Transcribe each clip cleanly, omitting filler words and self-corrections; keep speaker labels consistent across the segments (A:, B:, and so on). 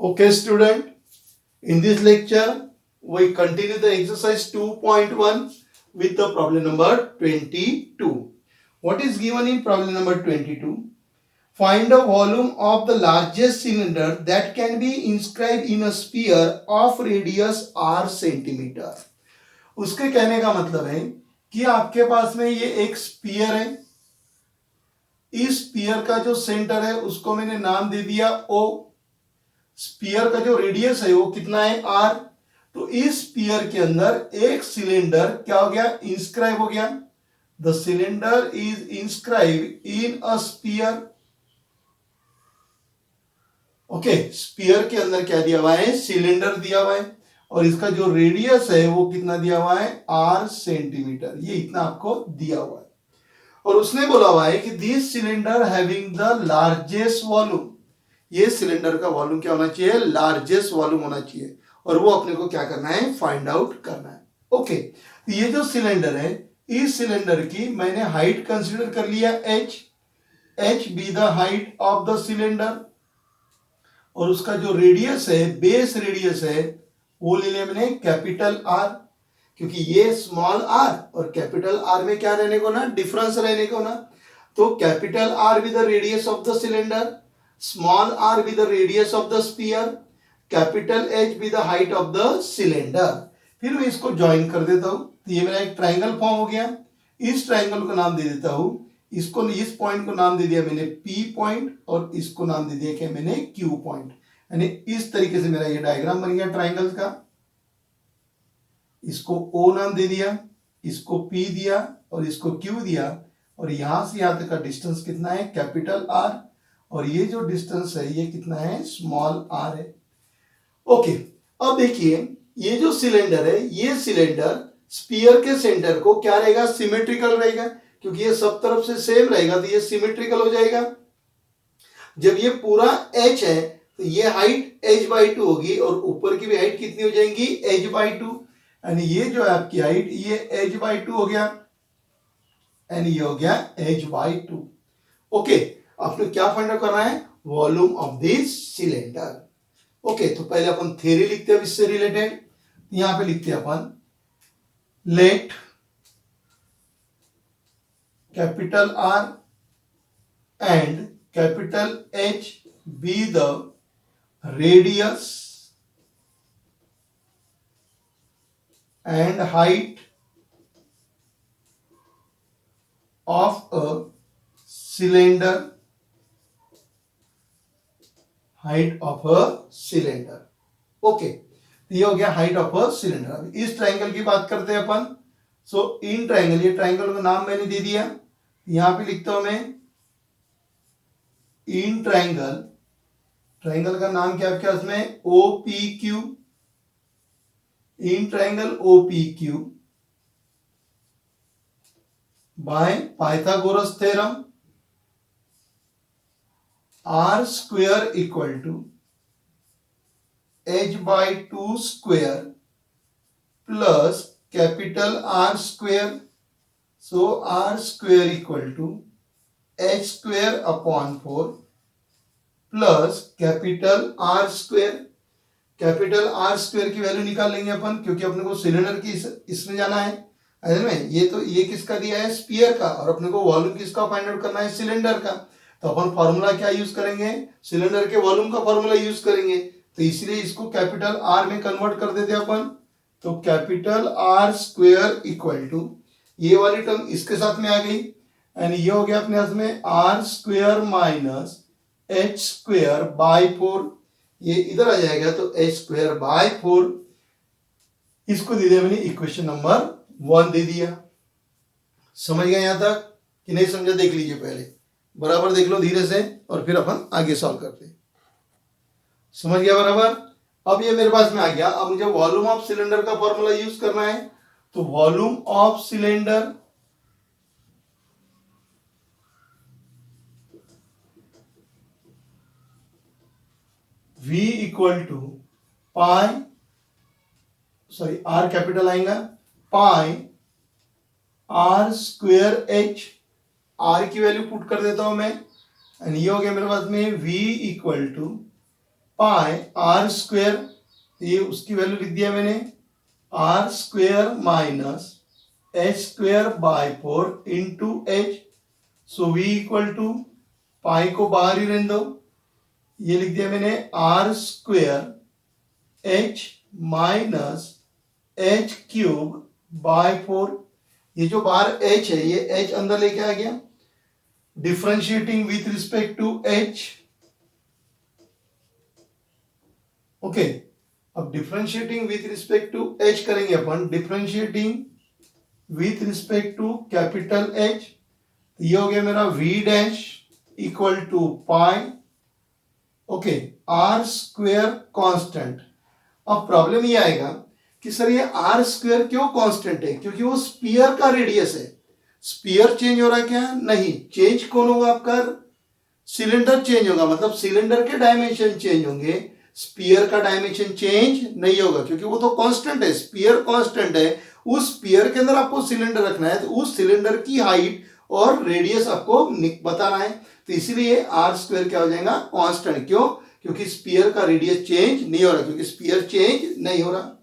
A: Okay, student, in this lecture, we continue the exercise 2.1 with the problem number 22. What is given in problem number 22? Find the volume of the largest cylinder that can be inscribed in a sphere of radius r centimeter. उसके कहने का मतलब है कि आपके पास में ये एक स्पीयर है. इस स्पीयर का जो सेंटर है उसको मैंने नाम दे दिया O. स्पीयर का जो रेडियस है वो कितना है r. तो इस स्पीयर के अंदर एक सिलेंडर क्या हो गया, इंस्क्राइब हो गया. The cylinder is inscribe in a sphere. Okay, sphere के अंदर क्या दिया हुआ है, सिलेंडर दिया हुआ है और इसका जो रेडियस है वो कितना दिया हुआ है, r सेंटीमीटर. ये इतना आपको दिया हुआ है और उसने बोला हुआ है कि this cylinder having the largest volume. ये सिलेंडर का वॉल्यूम क्या होना चाहिए, लार्जेस्ट वॉल्यूम होना चाहिए और वो अपने को क्या करना है, फाइंड आउट करना है. ओके, तो ये जो सिलेंडर है, इस सिलेंडर की मैंने हाइट कंसीडर कर लिया h be the height of the cylinder और उसका जो रेडियस है, बेस रेडियस है, वो ले लिया मैंने कैपिटल R, क्योंकि ये स्मॉल r और कैपिटल R में क्या रहने को ना, डिफरेंस रहने को ना. तो capital R with the radius of the cylinder, small r with the radius of the sphere, capital H with the height of the cylinder. फिर मैं इसको ज्वाइन कर देता हूं तो ये मेरा एक ट्राइंगल फॉर्म हो गया. इस ट्राइंगल को नाम दे देता हूं, इसको, इस पॉइंट को नाम दे दिया मैंने P पॉइंट और इसको नाम दे दिया क्या मैंने, Q पॉइंट. यानी इस तरीके से मेरा ये डायग्राम बन गया ट्राइंगल का. इसको O नाम दे दिया, इसको P दिया और इसको Q दिया और यहां से यहां तक का डिस्टेंस कितना है, कैपिटल R, और ये जो डिस्टेंस है ये कितना है, स्मॉल r है. ओके, अब देखिए ये जो सिलेंडर है, ये सिलेंडर स्पीयर के सेंटर को क्या रहेगा, सिमेट्रिकल रहेगा, क्योंकि ये सब तरफ से सेम रहेगा तो ये सिमेट्रिकल हो जाएगा. जब ये पूरा h है तो ये हाइट h/2 होगी और ऊपर की भी हाइट कितनी हो जाएंगी, h/2. यानी ये जो है आपकी हाइट ये h/2 हो गया एंड ये हो गया h/2. ओके, आपने क्या फाइंड आउट करना है, volume of this cylinder. Okay, तो पहले अपन थ्योरी लिखते हैं इससे रिलेटेड. यहां पे लिखते हैं अपन, let capital R and capital H be the radius and height of a cylinder, height of a cylinder. Okay, ये हो गया हाइट ऑफ अ सिलेंडर. अब इस ट्राइंगल की बात करते हैं अपन. सो इन ट्राइंगल, ये ट्राइंगल का नाम मैंने दे दिया, यहां पे लिखता हूं मैं इन ट्राइंगल. ट्राइंगल का नाम क्या आपके पास में, OPQ. In triangle OPQ by Pythagoras theorem, r square equal to h/2 square plus capital R square. So r square equal to h square upon 4 plus capital R square. Capital R square की value निकाल लेंगे अपन, क्योंकि अपने को cylinder की इसमें जाना है. में ये तो ये किसका दिया है, स्पीयर का, और अपने को वॉल्यूम किसका फाइंड आउट करना है, सिलेंडर का. तो अपन फॉर्मूला क्या यूज करेंगे, सिलेंडर के वॉल्यूम का फॉर्मूला यूज करेंगे. तो इसलिए इसको कैपिटल R में कन्वर्ट कर देते अपन. तो capital R square equal to, ये वाली टर्म इसके साथ में आ गई एंड ये हो गया अपने हाथ में R square minus H square by 4. ये इधर आ जाएगा तो H स्क्वायर बाय 4. इसको दे दिया मैंने इक्वेशन नंबर 1 दे दिया. समझ गए यहां तक कि नहीं समझा, देख लीजिए पहले, बराबर देख लो धीरे से और फिर अपन आगे सॉल्व करते हैं. समझ गया बराबर. अब ये मेरे पास में आ गया. अब मुझे वॉल्यूम ऑफ सिलेंडर का फॉर्मूला यूज करना है. तो volume of cylinder V equal to pi, sorry R capital आएगा, pi R square H. R की वैल्यू पुट कर देता हूं मैं एंड ये हो गया मेरे पास में V equal to pi are square, ये उसकी वैल्यू लिख दिया मैंने, are square minus h square by 4 into H. So V equal to, pi को बाहर ही रहने दो, ये लिख दिया मैंने are square H minus H cube by 4। ये जो बाहर h है ये h अंदर लेके आ गया, differentiating with respect to h। Okay, अब differentiating with respect to h करेंगे अपन, differentiating with respect to capital H, ये हो गया मेरा v dash equal to pi, okay, r square constant. अब प्रॉब्लम ये आएगा कि सर ये आर स्क्वेयर क्यों कांस्टेंट है, क्योंकि वो स्पीयर का रेडियस है। स्पीयर चेंज हो रहा है क्या? नहीं, चेंज कौन होगा आपका? सिलेंडर चेंज होगा, मतलब सिलेंडर के डायमेंशन चेंज होंगे, स्पीयर का डायमेंशन चेंज नहीं होगा, क्योंकि वो तो कांस्टेंट है, स्पीयर कांस्टेंट है। उस स्पीयर के अंदर आपको सिलेंडर रखना है, तो उस सिलेंडर की हाइट और रेडियस आपको बताना है, तो इसीलिए आर स्क्वेयर क्या हो जाएगा? कांस्टेंट। क्यों? क्योंकि स्पीयर का रेडियस चेंज नहीं हो रहा, क्योंकि स्पीयर चेंज नहीं हो रहा।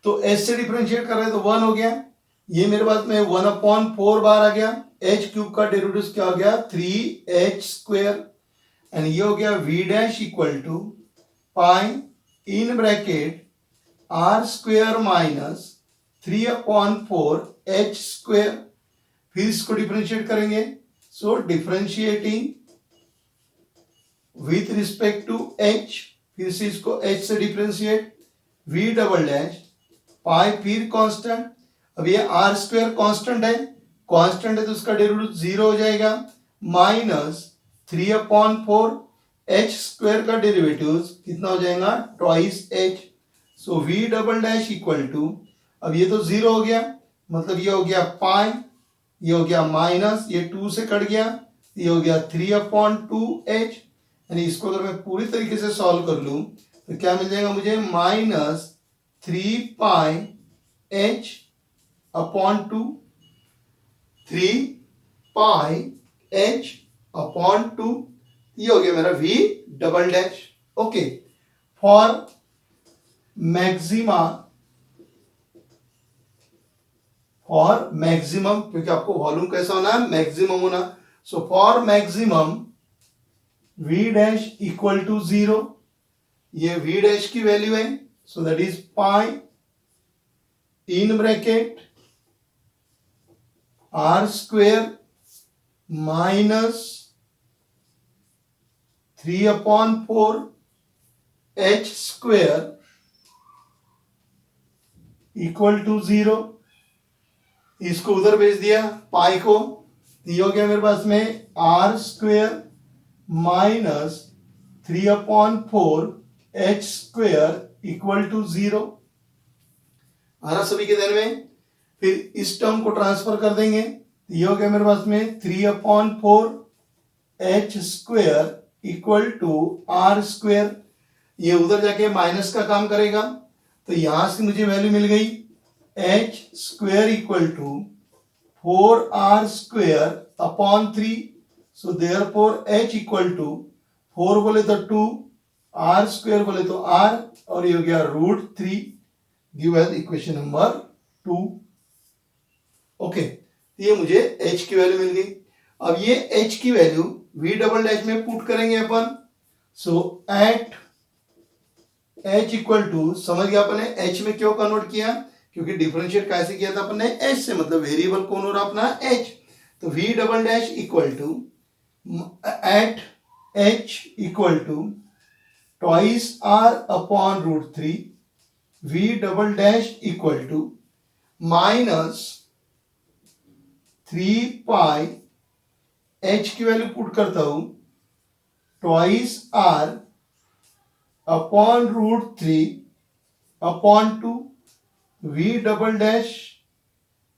A: तो एच से डिफरेंशिएट कर रहे हैं तो 1 हो गया, ये मेरे पास में 1/4 बार आ गया, एच क्यूब का डेरिवेटिव क्या हो गया? 3h स्क्वेयर, एंड ये हो गया v dash equal to pi in bracket R square minus 3/4 h square. फिर इसको डिफरेंशिएट करेंगे, so differentiating with respect to h, फिर से इसको h से differentiate, v double dash pi फिर कांस्टेंट। अब ये आर स्क्वेयर कांस्टेंट है, कांस्टेंट है तो उसका डेरिवेटिव 0 हो जाएगा, माइनस 3/4 h स्क्वेयर का डेरिवेटिव कितना हो जाएगा? Twice h। So v double dash equal to, अब ये तो 0 हो गया, मतलब ये हो गया पाई, ये हो गया माइनस, ये 2 से कट गया, ये हो गया 3/2h, यानी इसको अगर मैं पूरी तरीके से सॉल्व कर लूं तो क्या मिल जाएगा मुझे? माइनस 3 पाई h/2, 3 पाई h/2, ये हो गया मेरा v double dash. Okay, for maximum, क्योंकि आपको वॉल्यूम कैसा होना है? मैक्सिमम होना। So for maximum v dash equal to 0, ये v डैश की वैल्यू है, so that is pi in bracket R square minus 3/4 h square equal to 0। इसको उधर भेज दिया पाई को, ये हो गया मेरे पास में R square minus 3/4 h square equal to 0। आ रहा सभी के ध्यान में? फिर इस टर्म को ट्रांसफर कर देंगे, ये हो गया मेरे पास में 3/4 h square equal to R square. ये उधर जाके माइनस का काम करेगा, तो यहां से मुझे वैल्यू मिल गई h square equal to 4r square upon 3। So therefore h equal to 4 बोले तो 2, r स्क्वेयर बोले तो r, और ये हो गया √3, give as equation number 2। Okay, ये मुझे h की वैल्यू मिल गई। अब ये h की वैल्यू v डबल डैश में पुट करेंगे अपन, सो एट h इक्वल टू, समझ गया अपन ने h में क्यों कन्वर्ट किया? क्योंकि डिफरेंशिएट कैसे किया था अपन ने? h से, मतलब वेरिएबल कौन हो रहा अपना? h। तो v double dash equal to at h equal to twice r upon √3, v double dash equal to minus 3 pi h की वैल्यू पुट करता हूं, twice r upon √3 upon 2, v double dash.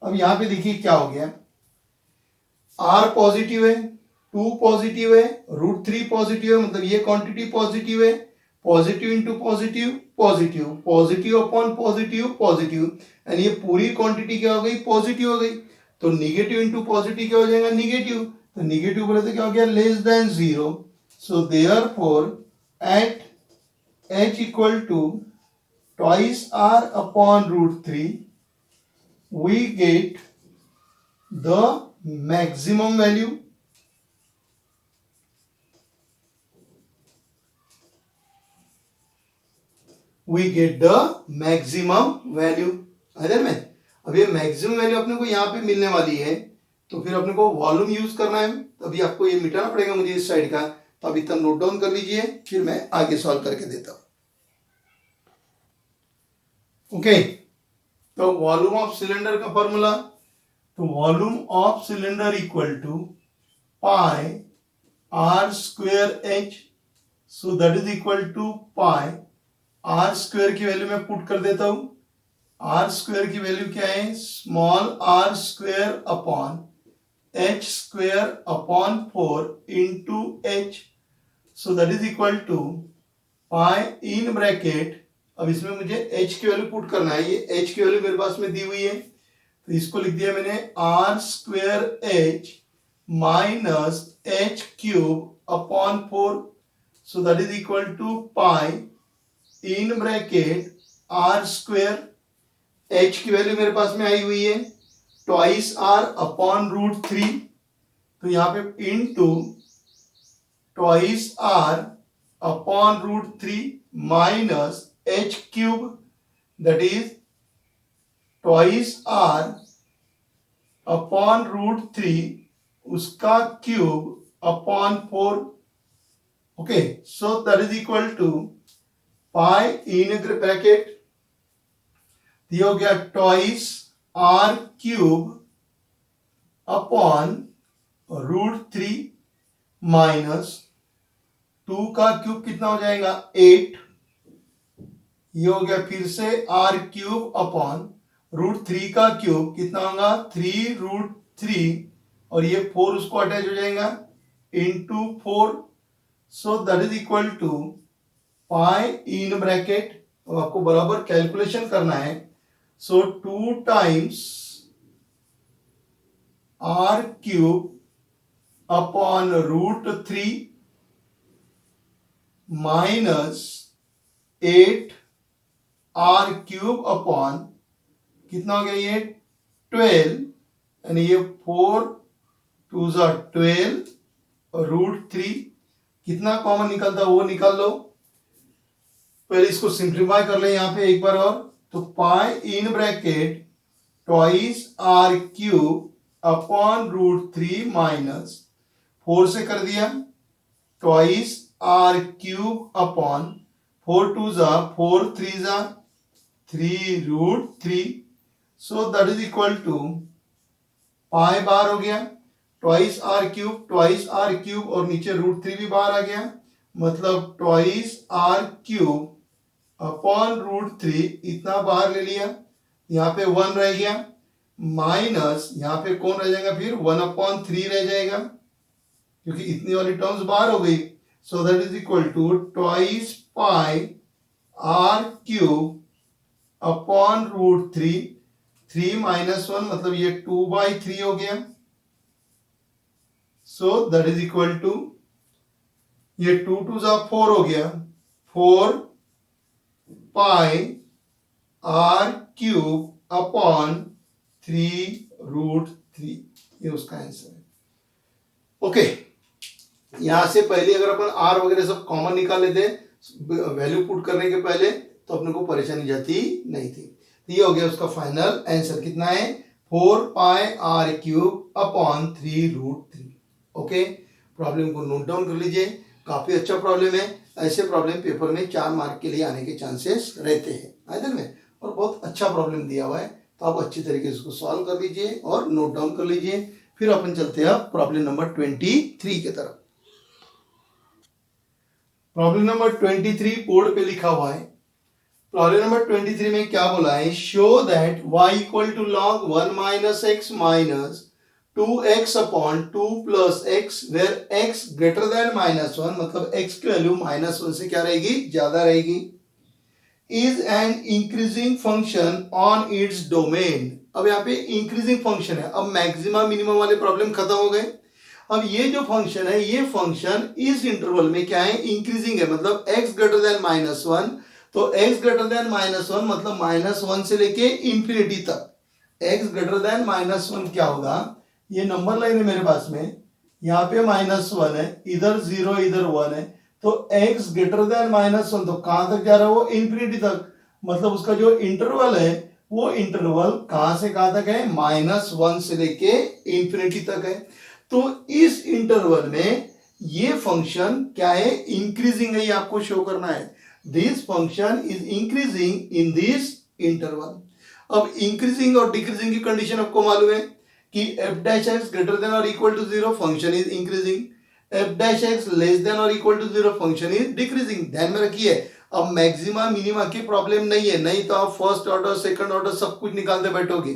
A: अब यहां पे देखिए क्या हो गया, r पॉजिटिव है, 2 पॉजिटिव है, √3 पॉजिटिव है, मतलब ये क्वांटिटी पॉजिटिव है, positive into positive, positive, positive upon positive, positive, and ये पूरी क्वांटिटी क्या हो गई? पॉजिटिव हो गई। तो निगेटिव इंटू पॉजिटिव क्या हो जाएगा? निगेटिव। तो निगेटिव बोले तो क्या हो गया? Less than 0। So therefore at h equal to twice r upon root 3, we get the maximum value. We get the maximum value. इधर में अब ये मैक्सिमम वैल्यू अपने को यहाँ पे मिलने वाली है, तो फिर अपने को वॉल्यूम यूज करना है। तो अभी आपको ये मिटाना पड़ेगा मुझे इस साइड का, तो अभी तक नोट डाउन कर लीजिए, फिर मैं आगे सॉल्व करके देता हूं। ओके, तो वॉल्यूम ऑफ सिलेंडर का फॉर्मूला, तो volume of cylinder equal to pi are square H, so that is equal to pi are square की वैल्यू मैं पुट कर देता हूं। आर स्क्वेयर की वैल्यू क्या है, small R square upon H square upon 4 into H, so that is equal to pi in bracket, अब इसमें मुझे h की वैल्यू पुट करना है, ये h की वैल्यू मेरे पास में दी हुई है, तो इसको लिख दिया मैंने are square H minus H cube upon 4, so that is equal to pi in bracket R square, h की वैल्यू मेरे पास में आई हुई है ट्वाइस आर अपॉन रूट 3, तो यहाँ पे into twice R upon root 3 minus h cube, that is twice r upon root 3 उसका cube upon 4। Okay, so that is equal to pi in bracket, ये हो गया twice r cube upon root 3 minus 2 का cube कितना हो जाएगा 8, ये हो गया फिर से r क्यूब अपॉन रूट 3 का क्यूब कितना होगा 3 रूट 3, और ये 4 उसको अटैच हो जाएगा into 4, so that is equal to pi in bracket, अब आपको बराबर कैलकुलेशन करना है, so 2 times r cube upon root 3 minus 8 R cube upon कितना हो गया ये 12, यानी ये 4 2 जा 12 रूट 3, कितना कॉमन निकलता है वो निकाल लो। पहले इसको सिंप्लीफाई कर ले यहाँ पे एक बार और, तो pi in bracket twice are cube upon root 3 minus 4 से कर दिया ट्वाइस आर क्यूब अपॉन 4 2 जा 4 3 जा 3 root 3, so that is equal to pi बार हो गया ट्वाइस आर क्यूब और नीचे रूट 3 भी बाहर आ गया, मतलब twice are cube upon root 3 इतना बाहर ले लिया, यहाँ पे 1 रह गया, माइनस यहाँ पे कौन रह जाएगा फिर 1 अपॉन 3 रह जाएगा, क्योंकि इतनी वाली टर्म्स बाहर हो गई, so that is equal to twice pi r cube upon root 3, 3 minus 1 मतलब ये 2/3 हो गया, so that is equal to ये 2 2 जा 4 हो गया, 4 pi r cube upon 3 root 3, ये उसका आंसर है। ओके, यहां से पहले अगर अपन आर वगैरह सब कॉमन निकाल लेते वैल्यू पुट करने के पहले, तो अपने को परेशानी जाती नहीं थी। तो ये हो गया उसका फाइनल आंसर, कितना है 4 pi r cube upon 3 root 3। Okay, problem को नोट डाउन कर लीजिए, काफी अच्छा प्रॉब्लम है, ऐसे प्रॉब्लम पेपर में 4 मार्क के लिए आने के चांसेस रहते हैं आइदर में, और बहुत अच्छा प्रॉब्लम दिया हुआ है, तो आप अच्छी तरीके से उसको सॉल्व कर लीजिए और नोट डाउन कर लीजिए। फिर अपन चलते हैं प्रॉब्लम नंबर 23 की तरफ। प्रॉब्लम नंबर 23 बोर्ड पे लिखा हुआ है। प्रॉब्लम नंबर 23 में क्या बोला है, show that y equal to log 1 minus x minus 2x upon 2 plus x where x greater than -1, मतलब x की वैल्यू -1 से क्या रहेगी, ज्यादा रहेगी, is an increasing function on its domain. अब यहाँ पे इंक्रीजिंग फंक्शन है, अब मैक्सिमम मिनिमम वाले प्रॉब्लम खत्म हो गए, अब ये जो फंक्शन है, ये फंक्शन इस इंटरवल में क्या है, इंक्रीजिंग है, मतलब x ग्रेटर देन -1, तो x ग्रेटर देन -1 मतलब -1 से लेके इंफिनिटी तक। x ग्रेटर देन -1 क्या होगा, ये नंबर लाइन है मेरे पास में, यहाँ पे -1 है, इधर 0 इधर 1 है, तो x ग्रेटर देन -1 तो कहां तक जा रहा है, वो इंफिनिटी तक, मतलब उसका जो इंटरवल है वो इंटरवल कहां से कहां तक है, -1 से लेके इंफिनिटी तक है। तो इस इंटरवल में ये फंक्शन क्या है, इंक्रीजिंग है, ये आपको शो करना है। This function is increasing in this interval. अब इंक्रीजिंग और डिक्रीजिंग की कंडीशन आपको मालूम है कि f dash x greater than और equal to 0 function is increasing, f dash x less than और equal to 0 function is decreasing. ध्यान में रखिए, अब मैक्सिमा मिनिमा की प्रॉब्लम नहीं है, नहीं तो आप फर्स्ट ऑर्डर सेकंड ऑर्डर सब कुछ निकालते बैठोगे।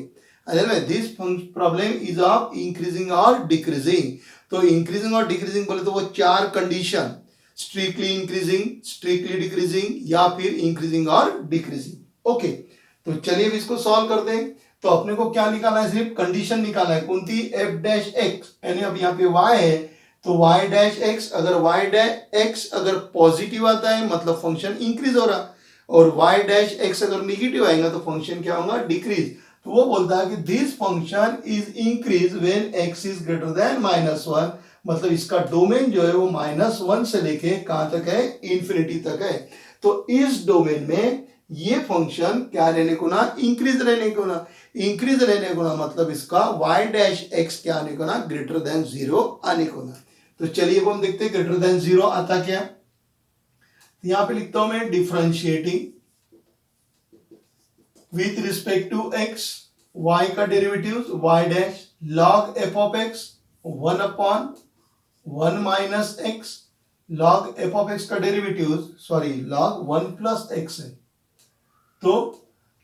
A: This problem is of increasing और डिक्रीजिंग। तो इंक्रीजिंग और डिक्रीजिंग बोले तो वो चार condition, strictly increasing, strictly decreasing या फिर इंक्रीजिंग और डिक्रीजिंग। ओके, तो चलिए अब इसको सॉल्व करते हैं। तो अपने को क्या निकालना है, सिर्फ कंडीशन निकालना है, कौन सी, f डैश एक्स, यानी अब यहाँ पे y है तो y डैश एक्स, अगर y डैश एक्स अगर पॉजिटिव आता है मतलब फंक्शन इंक्रीज हो रहा, और y डैश एक्स अगर निगेटिव आएगा तो फंक्शन क्या होगा, डिक्रीज। तो वो बोलता है कि this function is increase when x is greater than -1, मतलब इसका डोमेन जो है वो -1 से लेके कहां तक है, इंफिनिटी तक है। तो इस डोमेन में ये फंक्शन क्या रहने को ना, इंक्रीज रहने को ना, इंक्रीज रहने को ना, मतलब इसका y डैश एक्स क्या आने को ना, ग्रेटर देन 0 आने को ना। तो चलिए अब हम देखते हैं ग्रेटर देन 0 आता क्या। तो यहां पे लिखता हूं मैं, differentiating with respect to x, y का derivative y dash log f of x 1 upon 1 minus x, log f of x का derivative sorry log 1 plus x है, तो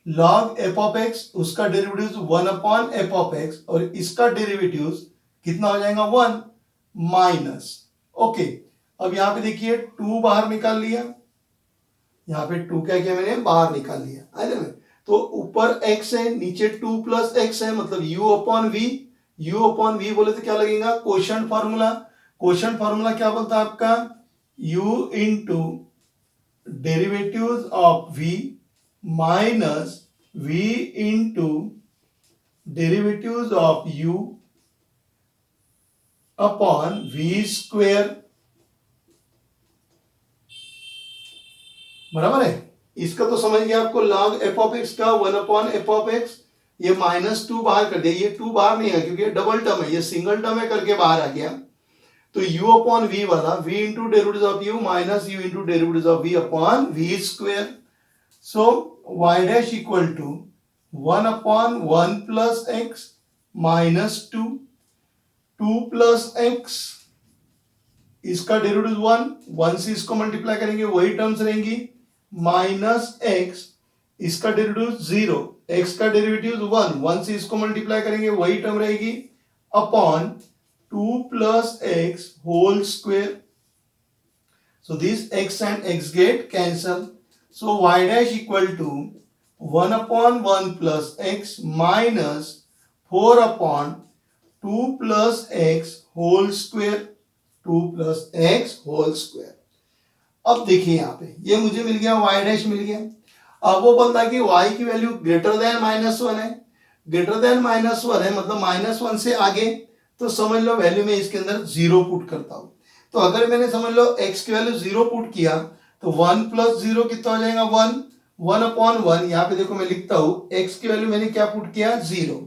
A: log f ऑफ x उसका derivative 1 upon f of x, और इसका derivative कितना हो जाएगा, 1 माइनस। ओके, अब यहां पे देखिए 2 बाहर निकाल लिया, यहां पे 2 क्या किया मैंने, बाहर निकाल लिया है ना। तो ऊपर x है, नीचे 2 प्लस x है, मतलब u upon v, u upon v बोले तो क्या लगेगा, क्वोशंट फार्मूला। क्वोशंट फार्मूला क्या बोलता है आपका, u into derivative of v minus v into derivative of u upon v square, बराबर है। इसका तो समझ गया आपको, log f ऑफ x का 1 अपॉन f ऑफ x, ये -2 बाहर कर दिया, ये 2 बाहर नहीं है क्योंकि ये डबल टर्म है, ये सिंगल टर्म है करके बाहर आ गया। तो u अपॉन v वाला v into derivative of u minus u into derivative of v upon v square. So y dash equal to 1 upon 1 plus x minus 2, 2 plus x, इसका डेरिवेटिव 1, 1 से इसको मल्टीप्लाई करेंगे वही टर्म्स रहेंगी, minus x, इसका derivative 0, x का derivative 1, 1 से इसको मल्टीप्लाई करेंगे वही टर्म रहेगी, upon 2 plus x whole square. So this x and x get cancel, so y dash equal to 1 upon 1 plus x minus 4 upon 2 plus x whole square, 2 plus x whole square. अब देखिए यहाँ पे ये मुझे मिल गया, y dash मिल गया। अब वो बोलता है कि y की वैल्यू ग्रेटर देन -1 है, ग्रेटर देन -1 है मतलब -1 से आगे, तो समझ लो वैल्यू में इसके अंदर 0 पुट करता हूं। तो अगर मैंने समझ लो x की वैल्यू 0 पुट किया तो 1 प्लस 0 कितना हो जाएगा, 1, 1 अपॉन 1, यहाँ पे देखो मैं लिखता हूं x की वैल्यू मैंने क्या पुट किया, 0,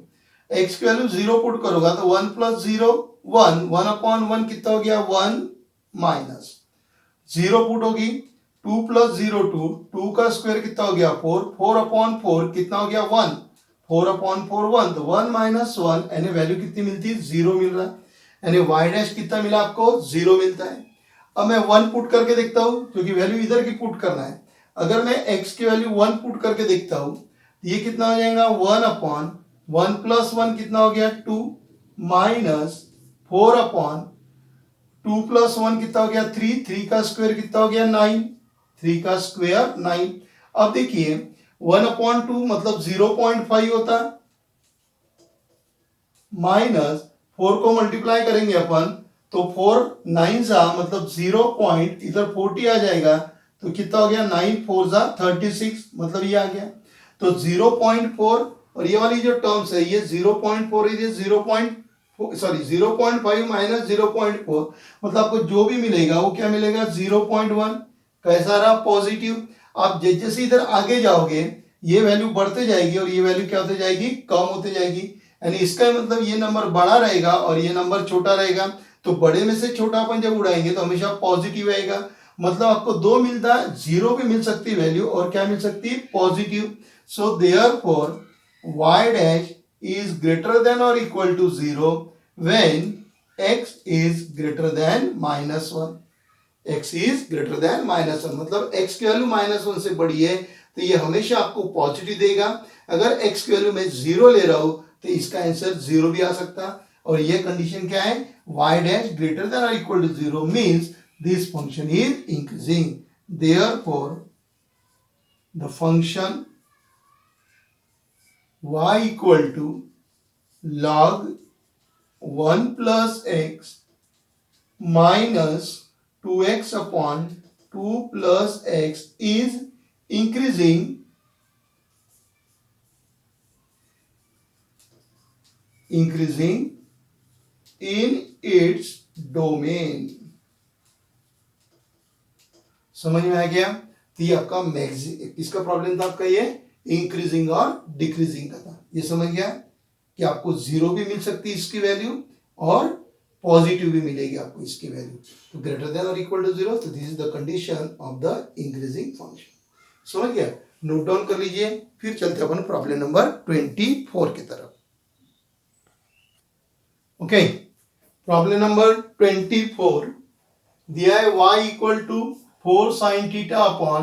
A: x की वैल्यू 0 पुट करोगा तो 1 प्लस 0 1, 1 अपॉन 1 कितना हो गया, 1 माइनस 0 पुट होगी, 2 प्लस 0 2, 2 का स्क्वायर कितना हो गया 4, 4 अपॉन 4 कितना हो गया 1, 4 अपॉन 4 1, तो 1 माइनस 1, यानी वैल्यू कितनी मिलती है, 0 मिल रहा है, यानी y डैश कितना मिला आपको, 0 मिलता है। अब मैं 1 पुट करके देखता हूं क्योंकि वैल्यू इधर की पुट करना है। अगर मैं x की वैल्यू 1 पुट करके देखता हूं तो ये कितना हो जाएगा, 1 अपॉन 1 प्लस 1 कितना हो गया 2, माइनस 4 अपॉन 2 प्लस 1 कितना हो गया 3, 3 का स्क्वायर कितना हो गया 9, 3 का स्क्वायर 9। अब देखिए 1 अपॉन 2 मतलब 0.5 होता, माइनस 4 को मल्टीप्लाई करेंगे अपन तो 4 9 जा मतलब 0 पॉइंट इधर 40 आ जाएगा, तो कितना हो गया 9 4 जा 36, मतलब ये आ गया। तो 0.4 और ये वाली जो टर्म्स है ये 0.4 ये 0.5 माइनस 0.4, मतलब आपको जो भी मिलेगा वो क्या मिलेगा 0.1। कैसा रहा पॉजिटिव। आप जैसे इधर आगे जाओगे ये वैल्यू बढ़ते जाएगी और ये वैल्यू क्या होते जाएगी कम होते जाएगी, यानी इसका मतलब ये नंबर बड़ा रहेगा और ये नंबर छोटा रहेगा। तो बड़े में से छोटा अपन जब उड़ाएंगे तो हमेशा पॉजिटिव आएगा, मतलब आपको दो मिलता है, जीरो भी मिल सकती है वैल्यू और क्या मिल सकती है positive. So therefore y dash is greater than or equal to 0 when x is greater than -1। x is greater than -1 मतलब x की वैल्यू -1 से बड़ी है तो ये हमेशा आपको पॉजिटिव देगा। अगर x की वैल्यू में 0 ले रहा हूं तो इसका आंसर 0 भी आ सकता। और ये कंडीशन क्या है, y dash greater than or equal to 0 means this function is increasing, therefore the function y equal to log 1 plus x minus 2x upon 2 plus x is increasing in its domain। समझ में आ गया। तो ये आपका इसका problem था आपका ये इंक्रीजिंग और डिक्रीजिंग का था। ये समझ गया कि आपको 0 भी मिल सकती है इसकी वैल्यू और पॉजिटिव भी मिलेगी आपको इसकी वैल्यू। तो ग्रेटर देन और इक्वल टू 0, तो this is the condition of the increasing function. समझ गया, नोट डाउन कर लीजिए। फिर चलते अपन प्रॉब्लम नंबर 24 की तरफ। ओके, प्रॉब्लम नंबर 24 दिया है y equal to 4 sin theta upon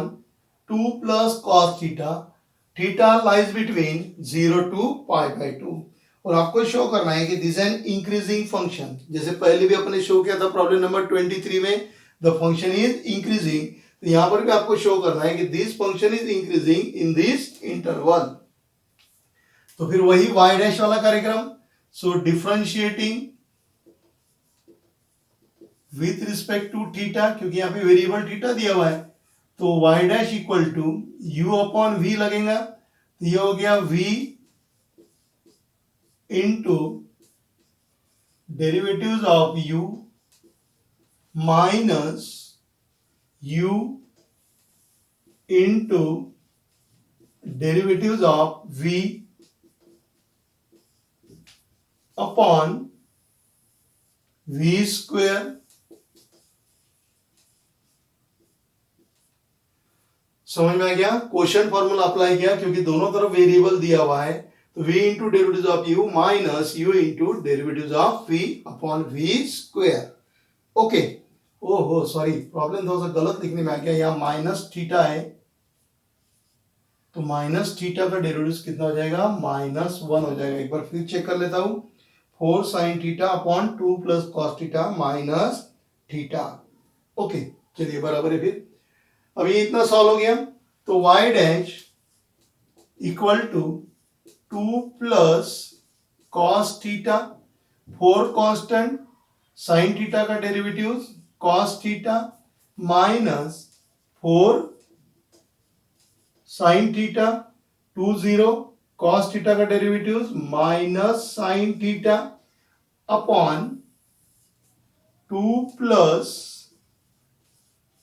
A: 2 plus cos theta, theta lies between 0 to π/2। और आपको शो करना है कि दिस एन इंक्रीजिंग फंक्शन, जैसे पहले भी अपने शो किया था प्रॉब्लम नंबर 23 में, द फंक्शन इज इंक्रीजिंग। तो यहां पर भी आपको शो करना है कि this function is increasing in this interval. तो फिर वही y डैश वाला कार्यक्रम। So differentiating with respect to theta, क्योंकि यहाँ पे वेरिएबल थीटा दिया हुआ है, तो y dash equal to u upon v लगेगा। तो ये हो गया v into derivatives of u minus u into derivatives of v upon v square. समझ में आ गया। क्वेश्चन फॉर्मूला अप्लाई किया क्योंकि दोनों तरफ वेरिएबल दिया हुआ है, तो v into derivative of u minus u into derivative of v upon v square. Okay, ओहो सॉरी, प्रॉब्लम थोड़ा सा गलत लिखने में आ गया। यहाँ माइनस थीटा है, तो माइनस थीटा का डेरिवेटिव कितना हो जाएगा, -1 हो जाएगा। एक बार फिर चेक कर लेता हूं, 4 sin theta upon 2 plus cos theta minus theta. Okay, चलिए बराबर है। फिर अभी इतना सॉल्व हो गया, तो y dash equal to 2 plus cos theta, 4 constant, sine theta का derivative cos theta minus 4 sine theta 2 0 cos theta का derivative minus sine theta upon 2 plus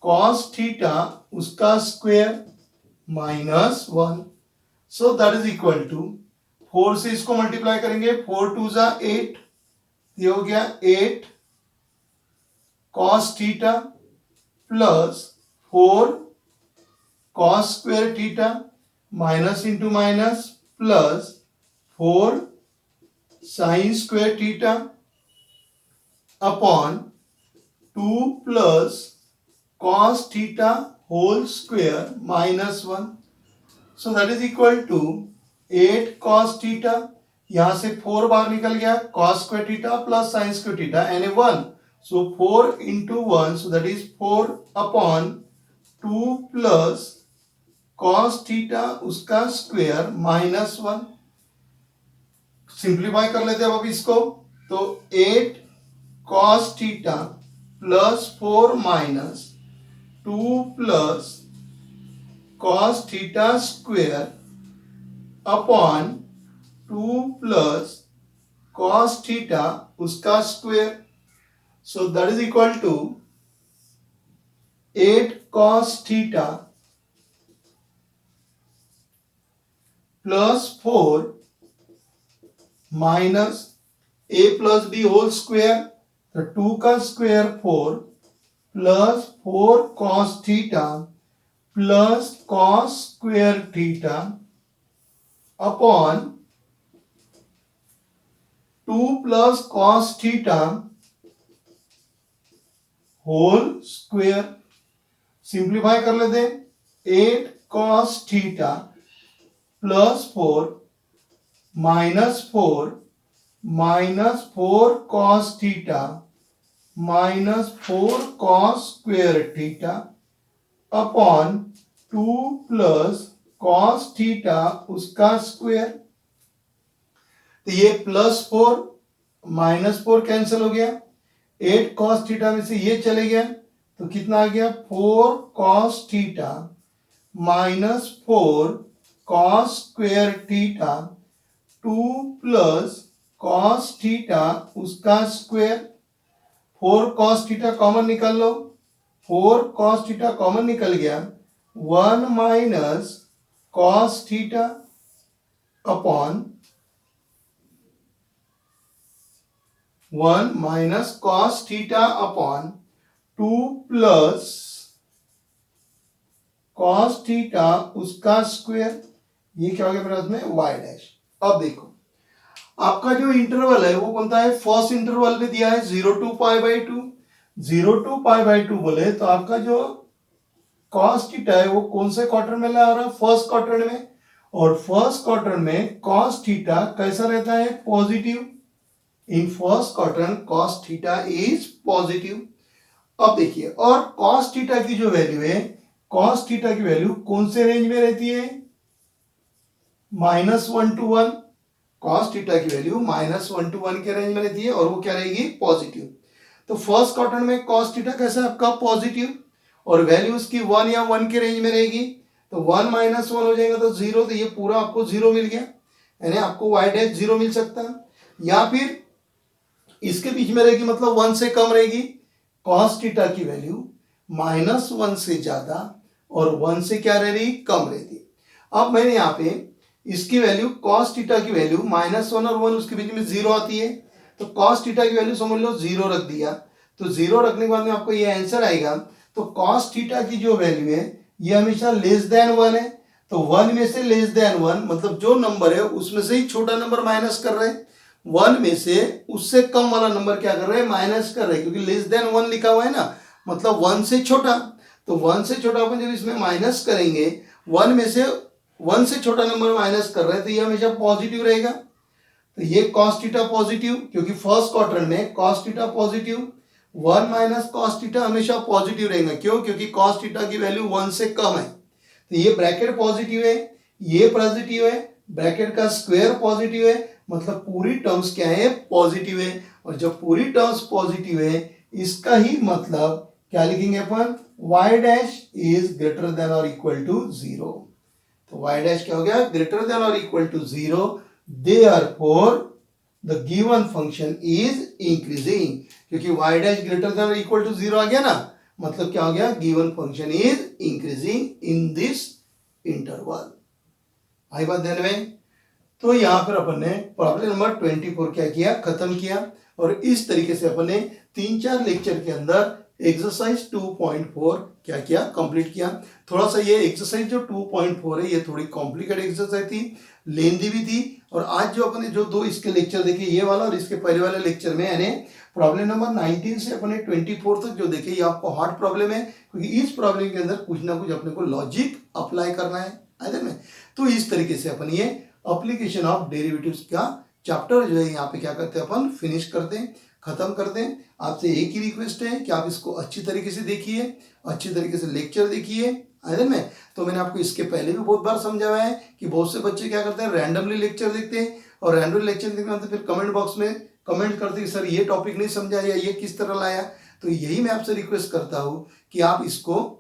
A: cos theta उसका square -1। So that is equal to 4 से इसको multiply करेंगे, 4 2 जा 8, ये हो गया 8 cos theta plus 4 cos square theta minus into minus plus 4 sine square theta upon 2 plus cos theta whole square -1। so that is equal to 8 cos theta, यहां से 4 बाहर निकल गया, cos square theta plus sin square theta and a 1, so 4 into 1, so that is 4 upon 2 plus cos theta उसका square -1। Simplify कर लेते हैं अब इसको, तो 8 cos theta plus 4 minus 2 plus cos theta square upon 2 plus cos theta उसका square. So that is equal to 8 cos theta plus 4 minus a plus b whole square. तो 2 का square 4 plus 4 cos theta plus cos square theta upon 2 plus cos theta whole square. Simplify कर लेते हैं. 8 cos theta plus 4 minus 4 cos theta minus 4 cos square theta upon 2 plus cos theta उसका square. तो ये plus 4 minus 4 cancel हो गया. 8 cos theta में से ये चले गया तो कितना आ गया 4 cos theta minus 4 cos square theta 2 plus cos theta उसका स्क्वायर. 4 cos थीटा कॉमन निकाल लो. 4 cos थीटा कॉमन निकल गया. 1 minus cos theta upon 1 minus cos theta upon 2 plus cos theta उसका स्क्वायर. ये क्या हो गया मेरे में y डैश. अब देखो आपका जो इंटरवल है वो कौन सा है. फर्स्ट इंटरवल में दिया है 0 to π/2. 0 to π/2 बोले तो आपका जो cos थीटा है वो कौन से क्वार्टर में ला रहा है. फर्स्ट क्वार्टर में. और फर्स्ट क्वार्टर में cos थीटा कैसा रहता है positive. In first quarter cos theta is positive. अब देखिए और cos थीटा की जो वैल्यू है cos थीटा की वैल्यू कौन से रेंज में रहती है -1 to 1. cos थीटा की वैल्यू -1 to 1 के रेंज में रहती है और वो क्या रहेगी पॉजिटिव. तो फर्स्ट क्वार्टर में cos थीटा कैसा आपका पॉजिटिव और वैल्यू उसकी 1 या 1 के रेंज में रहेगी. तो 1 माइनस 1 हो जाएगा तो 0. तो ये पूरा आपको 0 मिल गया. यानी आपको y डैश 0 मिल सकता है. या फिर इसके बीच में रहेगी मतलब 1 से कम रहेगी. cos थीटा की वैल्यू -1 से ज्यादा और 1 से क्या रह रही कम रहती. अब मैंने यहाँ पे इसकी वैल्यू cos थीटा की वैल्यू -1 और 1 उसके बीच में 0 आती है. तो cos थीटा की वैल्यू समझ लो 0 रख दिया. तो 0 रखने के बाद में आपको ये आंसर आएगा. तो cos थीटा की जो वैल्यू है ये हमेशा लेस देन 1 है. तो 1 में से लेस देन 1 मतलब जो नंबर है उसमें से ही छोटा नंबर माइनस कर रहे हैं. 1 में से उससे कम वाला नंबर क्या कर रहे हैं माइनस कर रहे हैं क्योंकि लेस देन 1 लिखा हुआ है ना मतलब 1 से छोटा. तो 1 से छोटा अपन जब इसमें माइनस करेंगे 1 में से 1 से छोटा नंबर माइनस कर रहे हैं तो ये हमेशा पॉजिटिव रहेगा. तो ये cos थीटा पॉजिटिव क्योंकि फर्स्ट क्वार्टर में cos theta positive. 1 minus cos theta हमेशा पॉजिटिव रहेगा. क्यों क्योंकि cos थीटा की वैल्यू 1 से कम है. तो ये ब्रैकेट पॉजिटिव है ये पॉजिटिव है ब्रैकेट का स्क्वायर पॉजिटिव है मतलब पूरी टर्म्स क्या है पॉजिटिव है. और जब पूरी टर्म्स पॉजिटिव है इसका ही मतलब क्या लिखेंगे अपन y dash is greater than और इक्वल टू 0. तो y डैश क्या हो गया ग्रेटर देन और equal to 0. Therefore the given function is increasing. क्योंकि y डैश ग्रेटर देन और इक्वल टू 0 आ गया ना मतलब क्या हो गया given function is increasing in this interval. आई बात ध्यान में. तो यहां पर अपन ने प्रॉब्लम नंबर 24 क्या किया खत्म किया. और इस तरीके से अपन ने 3-4 लेक्चर के अंदर एक्सरसाइज 2.4 क्या किया कंप्लीट किया. थोड़ा सा ये एक्सरसाइज जो 2.4 है ये थोड़ी कॉम्प्लिकेटेड एक्सरसाइज थी लेंदी भी थी. और आज जो अपन ने जो दो इसके लेक्चर देखे ये वाला और इसके पहले वाले लेक्चर में यानी प्रॉब्लम नंबर 19 से अपने 24 तक जो देखे ये आपको हार्ड प्रॉब्लम है क्योंकि इस प्रॉब्लम के अंदर कुछ ना कुछ अपने को लॉजिक अप्लाई करना है आइदर में. तो इस तरीके से अपन ये एप्लीकेशन ऑफ डेरिवेटिव्स का चैप्टर जो है यहाँ पे क्या करते हैं अपन फिनिश करते हैं खत्म करते हैं. आपसे एक ही रिक्वेस्ट है कि आप इसको अच्छी तरीके से देखिए अच्छी तरीके से लेक्चर देखिए आइदर में. तो मैंने आपको इसके पहले भी बहुत बार समझाया है कि बहुत से बच्चे क्या करते हैं रैंडमली लेक्चर देखते हैं और रैंडमली लेक्चर देखने के बाद फिर कमेंट बॉक्स में कमेंट करते कि सर ये टॉपिक नहीं समझा या ये किस तरह लाया। तो यही मैं आपसे रिक्वेस्ट करता हूँ कि आप इसको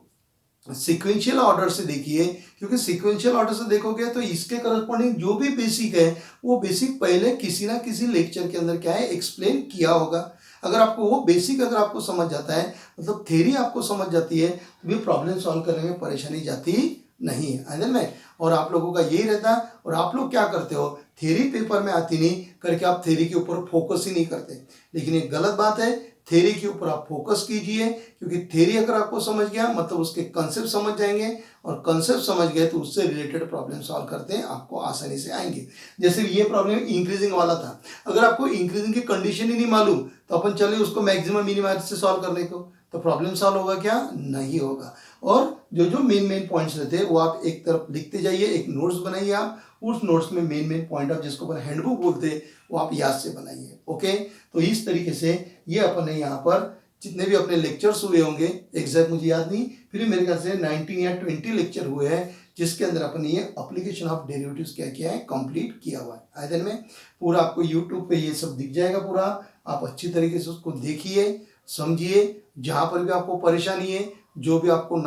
A: सीक्वेंशियल ऑर्डर से देखिए, क्योंकि सीक्वेंशियल ऑर्डर से देखोगे तो इसके करस्पॉन्डिंग जो भी बेसिक है वो बेसिक पहले किसी ना किसी लेक्चर के अंदर क्या है एक्सप्लेन किया होगा। अगर आपको वो बेसिक अगर आपको समझ जाता है, मतलब थ्योरी आपको समझ जाती है, तो भी प्रॉब्लम सॉल्व करने में परेशानी जाती नहीं है आइदर में। और आप लोगों का यही रहता है, और आप लोग क्या करते हो, थ्योरी पेपर में आती नहीं करके आप थ्योरी के ऊपर फोकस ही नहीं करते, लेकिन ये गलत बात है। थ्योरी के ऊपर आप फोकस कीजिए, क्योंकि थ्योरी अगर आपको समझ गया मतलब उसके कंसेप्ट समझ जाएंगे, और कंसेप्ट समझ गए तो उससे रिलेटेड प्रॉब्लम सॉल्व करते हैं आपको आसानी से आएंगे। जैसे ये प्रॉब्लम इंक्रीजिंग वाला था, अगर आपको इंक्रीजिंग की कंडीशन ही नहीं मालूम तो अपन चले उसको मैक्सिमम मिनिमम से सॉल्व करने को, तो प्रॉब्लम सॉल्व होगा क्या, नहीं होगा। और जो जो मेन पॉइंट्स रहते हैं वो आप एक तरफ लिखते जाइए, एक नोट्स बनाइए, आप उस नोट्स में मेन पॉइंट आप जिसको अपन हैंडबुक बोलते हैं वो आप याद से बनाइए। ओके, तो इस तरीके से ये अपन ने यहाँ पर जितने भी अपने लेक्चर्स हुए होंगे, एग्जैक्ट मुझे याद नहीं, फिर मेरे ख्याल से 19 या 20 लेक्चर हुए हैं जिसके अंदर अपन ये एप्लीकेशन ऑफ डेरिवेटिव्स क्या किया है, कंप्लीट किया हुआ है। आइदर में पूरा आपको यूट्यूब पे ये सब दिख जाएगा पूरा, आप अच्छी तरीके से उसको देखिए, समझिए। जहाँ पर भी आपको परेशानी है, जो भी आपको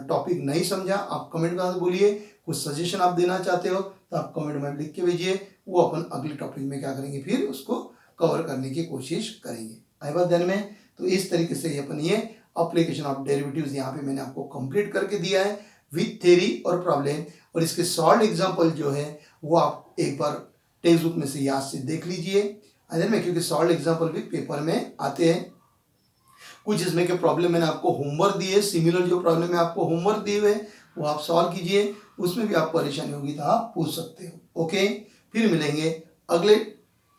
A: टॉपिक नहीं समझा, आप कमेंट में बोलिए। कुछ सजेशन आप देना चाहते हो तो आप कमेंट में लिख के भेजिए, वो अपन अगले टॉपिक में क्या करेंगे, फिर उसको कवर करने की कोशिश करेंगे। आई बात ध्यान में। तो इस तरीके से अपन ये एप्लीकेशन ऑफ डेरिवेटिव्स यहाँ पे मैंने आपको कंप्लीट करके दिया है विथ थ्योरी और प्रॉब्लम, और इसके सॉल्व एग्जांपल जो है वो आप एक बार टेक्स्ट बुक में से याद से देख लीजिए अदर में, क्योंकि सॉल्व एग्जांपल भी पेपर में आते हैं। कुछ इसमें के प्रॉब्लम मैंने आपको होमवर्क दिए, सिमिलर जो प्रॉब्लम है आपको होमवर्क दिए हुए वो आप सॉल्व कीजिए, उसमें भी आप परेशानी होगी तो आप पूछ सकते हो। ओके, फिर मिलेंगे अगले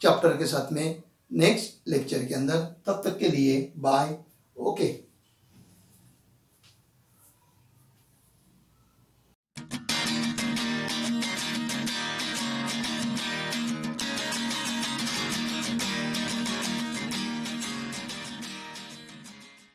A: चैप्टर के साथ में नेक्स्ट लेक्चर के अंदर, तब तक के लिए बाय। ओके।